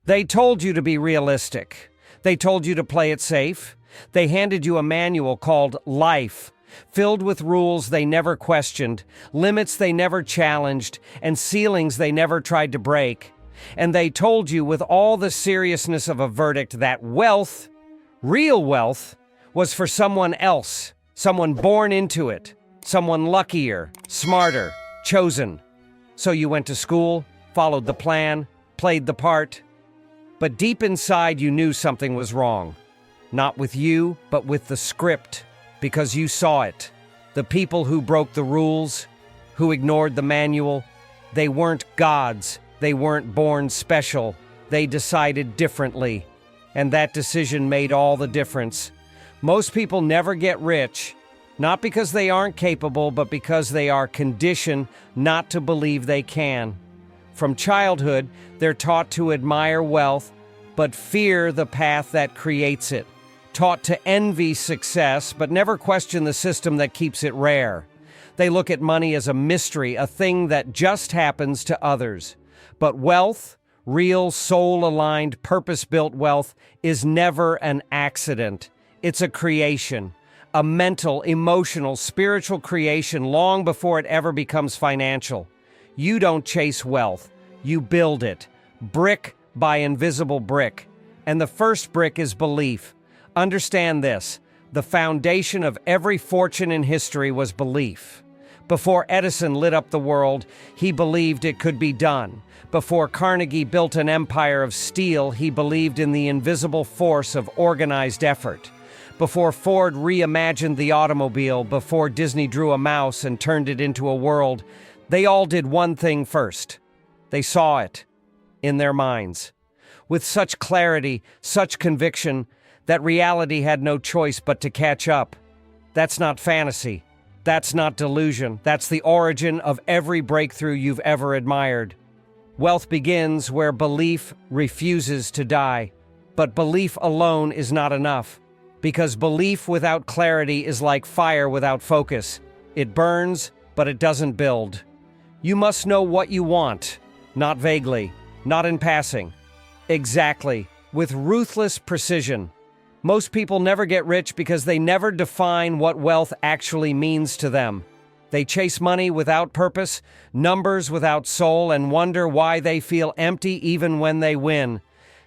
They told you to be realistic. They told you to play it safe. They handed you a manual called Life, filled with rules they never questioned, limits they never challenged, and ceilings they never tried to break. And they told you with all the seriousness of a verdict that wealth, real wealth, was for someone else, someone born into it, someone luckier, smarter, chosen. So you went to school, followed the plan, played the part. But deep inside you knew something was wrong. Not with you, but with the script, because you saw it. The people who broke the rules, who ignored the manual, they weren't gods. They weren't born special. They decided differently. And that decision made all the difference. Most people never get rich, not because they aren't capable, but because they are conditioned not to believe they can. From childhood, they're taught to admire wealth, but fear the path that creates it. Taught to envy success, but never question the system that keeps it rare. They look at money as a mystery, a thing that just happens to others. But wealth, real soul-aligned, purpose-built wealth, is never an accident. It's a creation, a mental, emotional, spiritual creation long before it ever becomes financial. You don't chase wealth, you build it, brick by invisible brick. And the first brick is belief. Understand this, the foundation of every fortune in history was belief. Before Edison lit up the world, he believed it could be done. Before Carnegie built an empire of steel, he believed in the invisible force of organized effort. Before Ford reimagined the automobile, before Disney drew a mouse and turned it into a world, they all did one thing first. They saw it in their minds. With such clarity, such conviction, that reality had no choice but to catch up. That's not fantasy. That's not delusion. That's the origin of every breakthrough you've ever admired. Wealth begins where belief refuses to die. But belief alone is not enough. Because belief without clarity is like fire without focus. It burns, but it doesn't build. You must know what you want, not vaguely, not in passing. Exactly, with ruthless precision. Most people never get rich because they never define what wealth actually means to them. They chase money without purpose, numbers without soul, and wonder why they feel empty even when they win.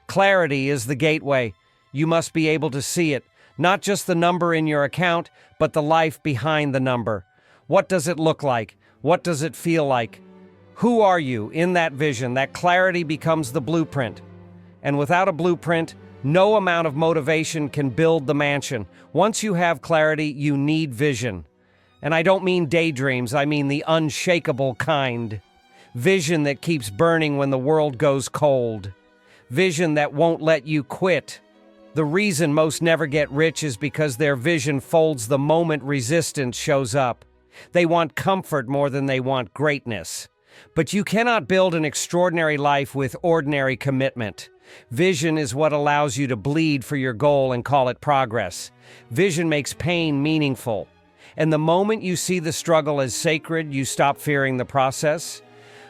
Clarity is the gateway. You must be able to see it, not just the number in your account, but the life behind the number. What does it look like? What does it feel like? Who are you in that vision? That clarity becomes the blueprint. And without a blueprint, no amount of motivation can build the mansion. Once you have clarity, you need vision. And I don't mean daydreams, I mean the unshakable kind. Vision that keeps burning when the world goes cold. Vision that won't let you quit. The reason most never get rich is because their vision folds the moment resistance shows up. They want comfort more than they want greatness. But you cannot build an extraordinary life with ordinary commitment. Vision is what allows you to bleed for your goal and call it progress. Vision makes pain meaningful. And the moment you see the struggle as sacred, you stop fearing the process.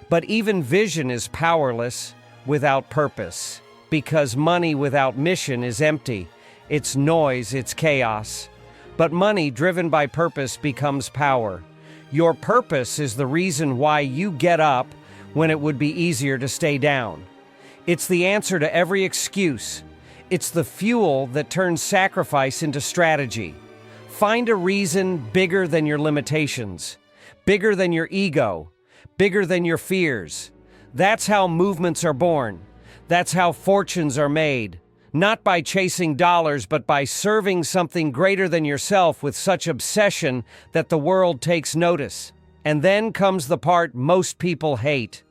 But even vision is powerless without purpose. Because money without mission is empty. It's noise, it's chaos. But money driven by purpose becomes power. Your purpose is the reason why you get up when it would be easier to stay down. It's the answer to every excuse. It's the fuel that turns sacrifice into strategy. Find a reason bigger than your limitations, bigger than your ego, bigger than your fears. That's how movements are born. That's how fortunes are made. Not by chasing dollars, but by serving something greater than yourself with such obsession that the world takes notice. And then comes the part most people hate.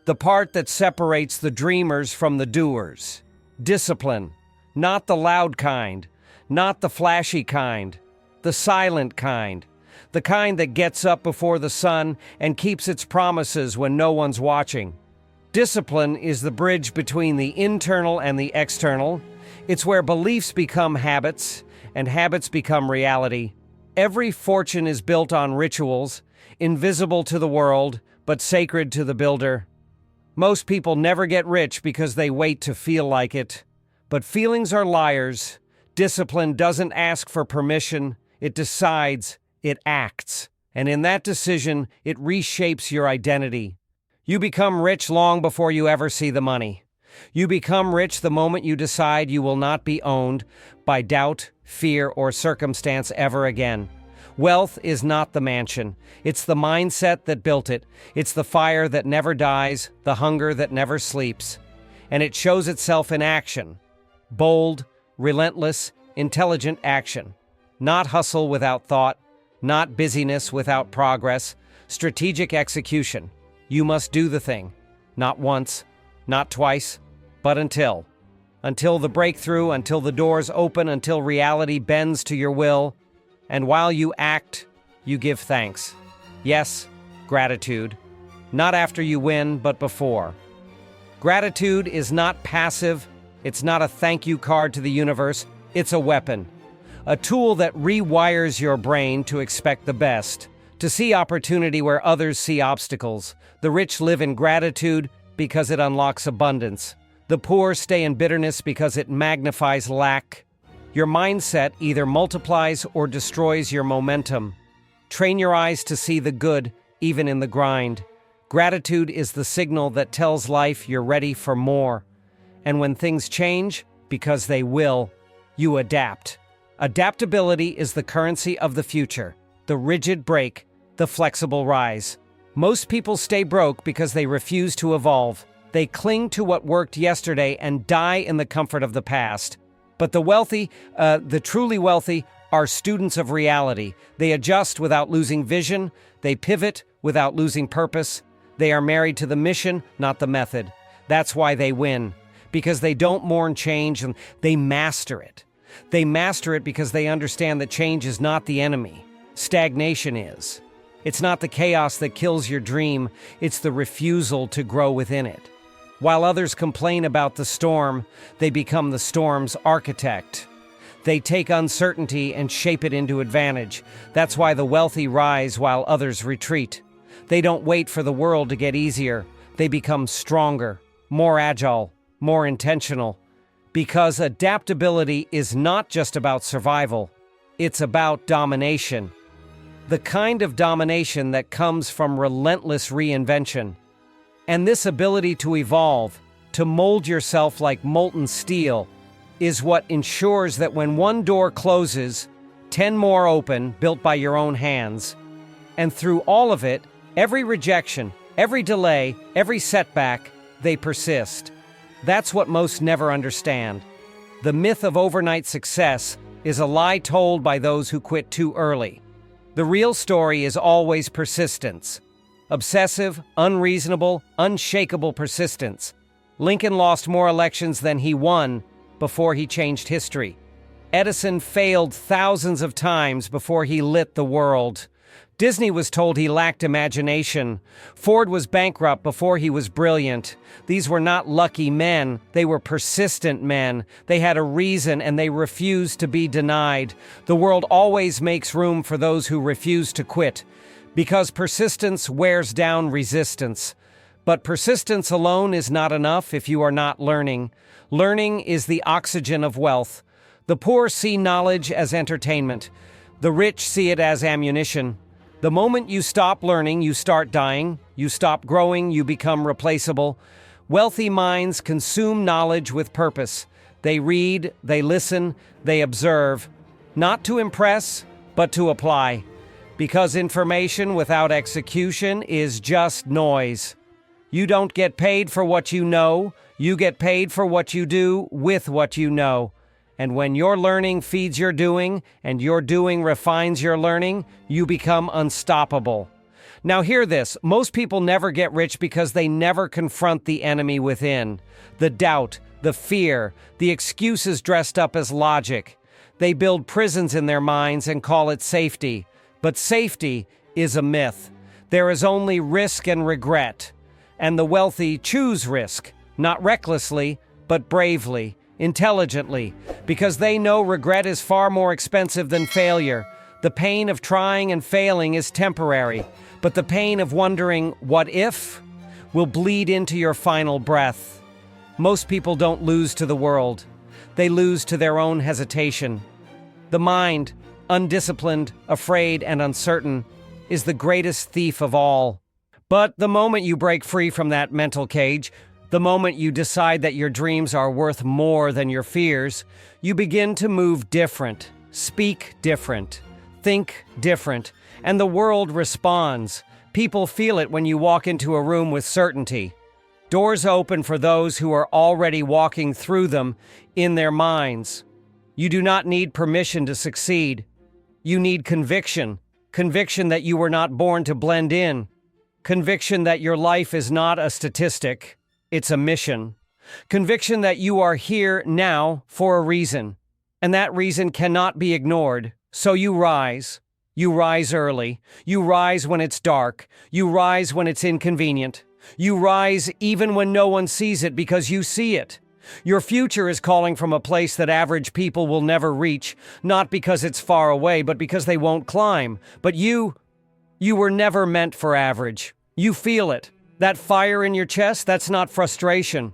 The part that separates the dreamers from the doers. Discipline. Not the loud kind. Not the flashy kind. The silent kind. The kind that gets up before the sun and keeps its promises when no one's watching. Discipline is the bridge between the internal and the external. It's where beliefs become habits, and habits become reality. Every fortune is built on rituals, invisible to the world, but sacred to the builder. Most people never get rich because they wait to feel like it. But feelings are liars. Discipline doesn't ask for permission. It decides, it acts. And in that decision, it reshapes your identity. You become rich long before you ever see the money. You become rich the moment you decide you will not be owned by doubt, fear, or circumstance ever again. Wealth is not the mansion. It's the mindset that built it. It's the fire that never dies, the hunger that never sleeps. And it shows itself in action. Bold, relentless, intelligent action. Not hustle without thought, not busyness without progress, strategic execution. You must do the thing. Not once, not twice, but until the breakthrough, until the doors open, until reality bends to your will. And while you act, you give thanks. Yes, gratitude. Not after you win, but before. Gratitude is not passive. It's not a thank you card to the universe. It's a weapon. A tool that rewires your brain to expect the best, to see opportunity where others see obstacles. The rich live in gratitude because it unlocks abundance. The poor stay in bitterness because it magnifies lack. Your mindset either multiplies or destroys your momentum. Train your eyes to see the good, even in the grind. Gratitude is the signal that tells life you're ready for more. And when things change, because they will, you adapt. Adaptability is the currency of the future. The rigid break, the flexible rise. Most people stay broke because they refuse to evolve. They cling to what worked yesterday and die in the comfort of the past. But the wealthy, the truly wealthy, are students of reality. They adjust without losing vision. They pivot without losing purpose. They are married to the mission, not the method. That's why they win. Because they don't mourn change, and they master it. They master it because they understand that change is not the enemy. Stagnation is. It's not the chaos that kills your dream. It's the refusal to grow within it. While others complain about the storm, they become the storm's architect. They take uncertainty and shape it into advantage. That's why the wealthy rise while others retreat. They don't wait for the world to get easier. They become stronger, more agile, more intentional. Because adaptability is not just about survival. It's about domination. The kind of domination that comes from relentless reinvention. And this ability to evolve, to mold yourself like molten steel, is what ensures that when one door closes, 10 more open, built by your own hands. And through all of it, every rejection, every delay, every setback, they persist. That's what most never understand. The myth of overnight success is a lie told by those who quit too early. The real story is always persistence. Obsessive, unreasonable, unshakable persistence. Lincoln lost more elections than he won before he changed history. Edison failed thousands of times before he lit the world. Disney was told he lacked imagination. Ford was bankrupt before he was brilliant. These were not lucky men. They were persistent men. They had a reason and they refused to be denied. The world always makes room for those who refuse to quit. Because persistence wears down resistance. But persistence alone is not enough if you are not learning. Learning is the oxygen of wealth. The poor see knowledge as entertainment. The rich see it as ammunition. The moment you stop learning, you start dying. You stop growing, you become replaceable. Wealthy minds consume knowledge with purpose. They read, they listen, they observe. Not to impress, but to apply. Because information without execution is just noise. You don't get paid for what you know. You get paid for what you do with what you know. And when your learning feeds your doing, and your doing refines your learning, you become unstoppable. Now hear this, most people never get rich because they never confront the enemy within. The doubt, the fear, the excuses dressed up as logic. They build prisons in their minds and call it safety. But safety is a myth. There is only risk and regret. And the wealthy choose risk, not recklessly, but bravely, intelligently, because they know regret is far more expensive than failure. The pain of trying and failing is temporary, but the pain of wondering, what if? will bleed into your final breath. Most people don't lose to the world. They lose to their own hesitation. The mind, undisciplined, afraid, and uncertain, is the greatest thief of all. But the moment you break free from that mental cage, the moment you decide that your dreams are worth more than your fears, you begin to move different, speak different, think different, and the world responds. People feel it when you walk into a room with certainty. Doors open for those who are already walking through them in their minds. You do not need permission to succeed. You need conviction. Conviction that you were not born to blend in. Conviction that your life is not a statistic, it's a mission. Conviction that you are here now for a reason, and that reason cannot be ignored. So you rise. You rise early. You rise when it's dark. You rise when it's inconvenient. You rise even when no one sees it because you see it. Your future is calling from a place that average people will never reach, not because it's far away, but because they won't climb. But you were never meant for average. You feel it. That fire in your chest, that's not frustration.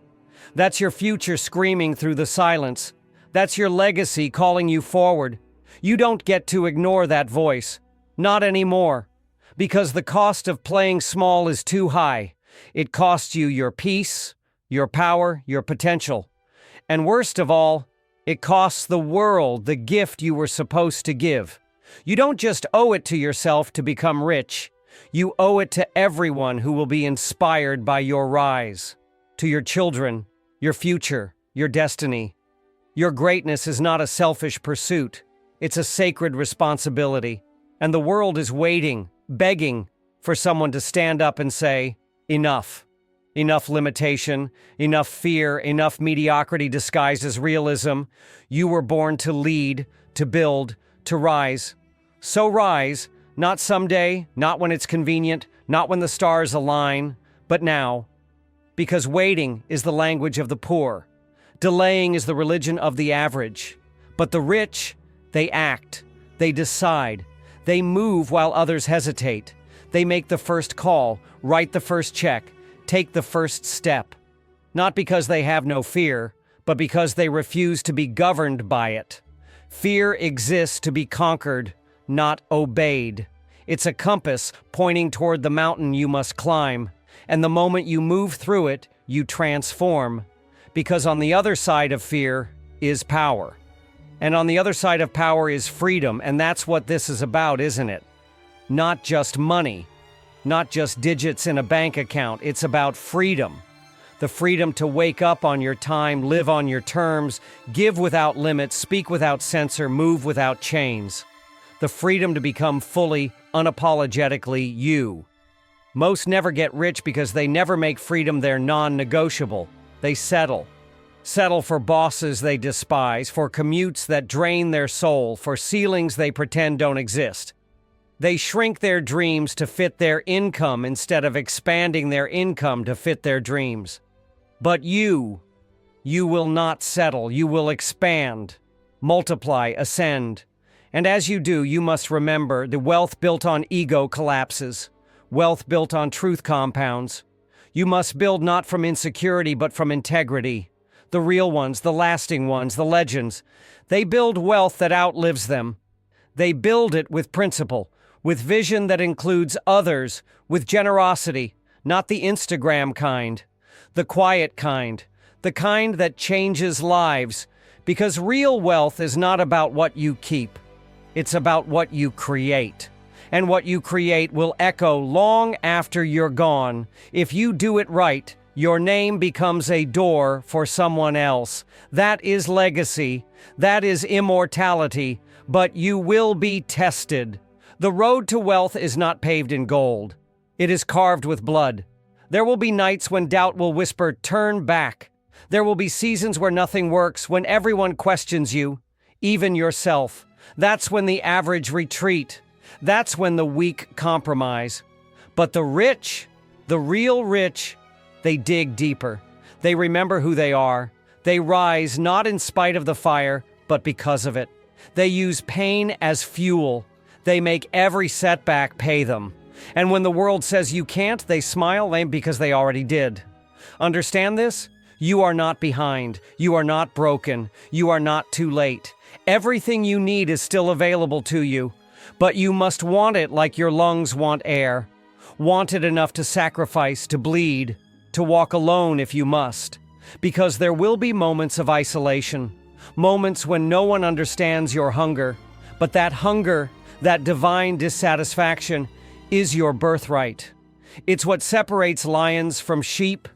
That's your future screaming through the silence. That's your legacy calling you forward. You don't get to ignore that voice. Not anymore. Because the cost of playing small is too high. It costs you your peace, your power, your potential. And worst of all, it costs the world the gift you were supposed to give. You don't just owe it to yourself to become rich. You owe it to everyone who will be inspired by your rise. To your children, your future, your destiny. Your greatness is not a selfish pursuit. It's a sacred responsibility. And the world is waiting, begging for someone to stand up and say, enough. Enough limitation, enough fear, enough mediocrity disguised as realism. You were born to lead, to build, to rise. So rise, not someday, not when it's convenient, not when the stars align, but now. Because waiting is the language of the poor. Delaying is the religion of the average. But the rich, they act, they decide, they move while others hesitate. They make the first call, write the first check, take the first step. Not because they have no fear, but because they refuse to be governed by it. Fear exists to be conquered, not obeyed. It's a compass pointing toward the mountain you must climb, and the moment you move through it, you transform. Because on the other side of fear is power. And on the other side of power is freedom, and that's what this is about, isn't it? Not just money, not just digits in a bank account. It's about freedom. The freedom to wake up on your time, live on your terms, give without limits, speak without censor, move without chains. The freedom to become fully, unapologetically you. Most never get rich because they never make freedom their non-negotiable. They settle. Settle for bosses they despise, for commutes that drain their soul, for ceilings they pretend don't exist. They shrink their dreams to fit their income instead of expanding their income to fit their dreams. But you will not settle. You will expand, multiply, ascend. And as you do, you must remember the wealth built on ego collapses. Wealth built on truth compounds. You must build not from insecurity, but from integrity. The real ones, the lasting ones, the legends. They build wealth that outlives them. They build it with principle, with vision that includes others, with generosity, not the Instagram kind, the quiet kind, the kind that changes lives. Because real wealth is not about what you keep. It's about what you create. And what you create will echo long after you're gone. If you do it right, your name becomes a door for someone else. That is legacy. That is immortality. But you will be tested. The road to wealth is not paved in gold. It is carved with blood. There will be nights when doubt will whisper, "Turn back." There will be seasons where nothing works, when everyone questions you, even yourself. That's when the average retreat. That's when the weak compromise. But the rich, the real rich, they dig deeper. They remember who they are. They rise not in spite of the fire, but because of it. They use pain as fuel. They make every setback pay them. And when the world says you can't, they smile because they already did. Understand this? You are not behind. You are not broken. You are not too late. Everything you need is still available to you, but you must want it like your lungs want air. Want it enough to sacrifice, to bleed, to walk alone if you must. Because there will be moments of isolation, moments when no one understands your hunger, but that hunger, that divine dissatisfaction, is your birthright. It's what separates lions from sheep.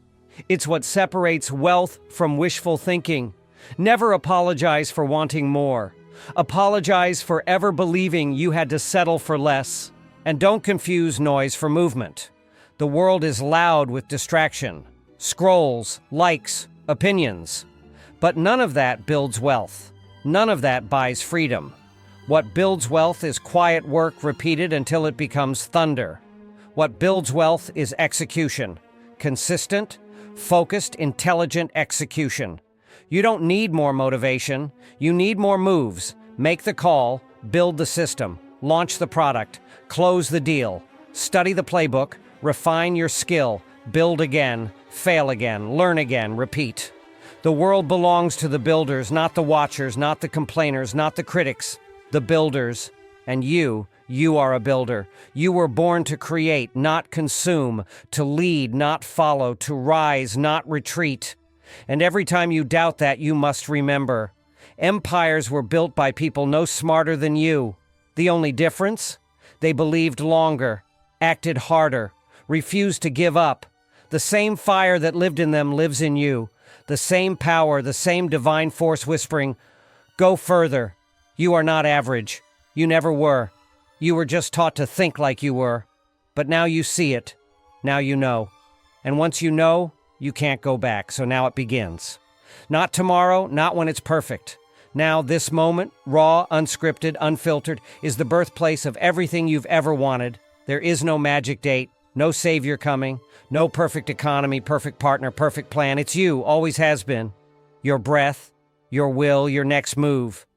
It's what separates wealth from wishful thinking. Never apologize for wanting more. Apologize for ever believing you had to settle for less. And don't confuse noise for movement. The world is loud with distraction, scrolls, likes, opinions. But none of that builds wealth. None of that buys freedom. What builds wealth is quiet work repeated until it becomes thunder. What builds wealth is execution. Consistent, focused, intelligent execution. You don't need more motivation. You need more moves. Make the call, build the system, launch the product, close the deal, study the playbook, refine your skill, build again, fail again, learn again, repeat. The world belongs to the builders, not the watchers, not the complainers, not the critics. The builders. And you are a builder. You were born to create, not consume, to lead, not follow, to rise, not retreat. And every time you doubt that, you must remember. Empires were built by people no smarter than you. The only difference? They believed longer, acted harder, refused to give up. The same fire that lived in them lives in you. The same power, the same divine force whispering, "Go further. You are not average. You never were. You were just taught to think like you were. But now you see it. Now you know. And once you know, you can't go back. So now it begins. Not tomorrow, not when it's perfect. Now, this moment, raw, unscripted, unfiltered, is the birthplace of everything you've ever wanted. There is no magic date, no savior coming, no perfect economy, perfect partner, perfect plan. It's you, always has been. Your breath, your will, your next move.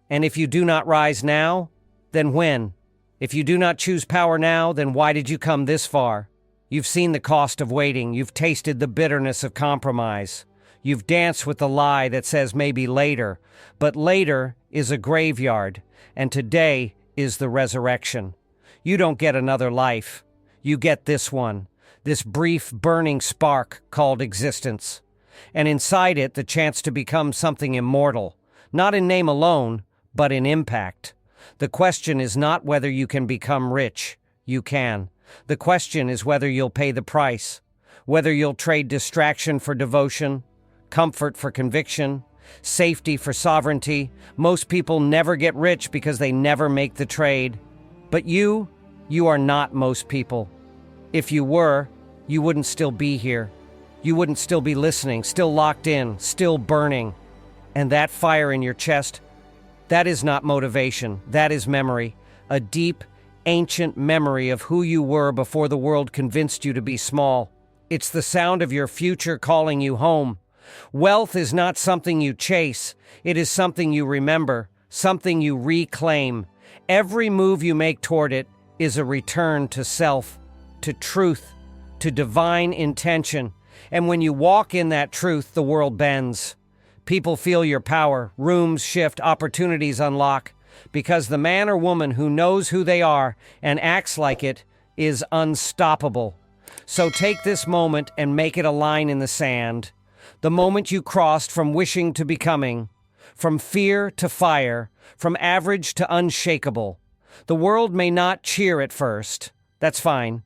And if you do not rise now, then when? If you do not choose power now, then why did you come this far? You've seen the cost of waiting. You've tasted the bitterness of compromise. You've danced with the lie that says maybe later. But later is a graveyard, and today is the resurrection. You don't get another life. You get this one, this brief burning spark called existence. And inside it, the chance to become something immortal, not in name alone, but in impact. The question is not whether you can become rich. You can. The question is whether you'll pay the price, whether you'll trade distraction for devotion, comfort for conviction, safety for sovereignty. Most people never get rich because they never make the trade. But you are not most people. If you were, you wouldn't still be here. You wouldn't still be listening, still locked in, still burning. And that fire in your chest, that is not motivation. That is memory. A deep, ancient memory of who you were before the world convinced you to be small. It's the sound of your future calling you home. Wealth is not something you chase. It is something you remember, something you reclaim. Every move you make toward it is a return to self, to truth, to divine intention. And when you walk in that truth, the world bends. People feel your power, rooms shift, opportunities unlock, because the man or woman who knows who they are and acts like it is unstoppable. So take this moment and make it a line in the sand. The moment you crossed from wishing to becoming, from fear to fire, from average to unshakable. The world may not cheer at first. That's fine.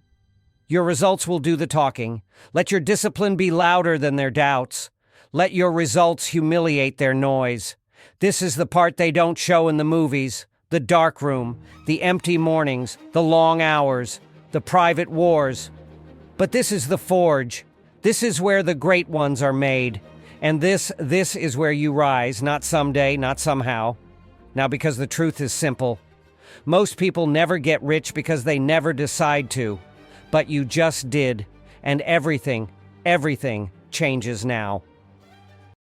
Your results will do the talking. Let your discipline be louder than their doubts. Let your results humiliate their noise. This is the part they don't show in the movies. The dark room, the empty mornings, the long hours, the private wars. But this is the forge. This is where the great ones are made. And this is where you rise, not someday, not somehow. Now, because the truth is simple. Most people never get rich because they never decide to. But you just did. And everything changes now.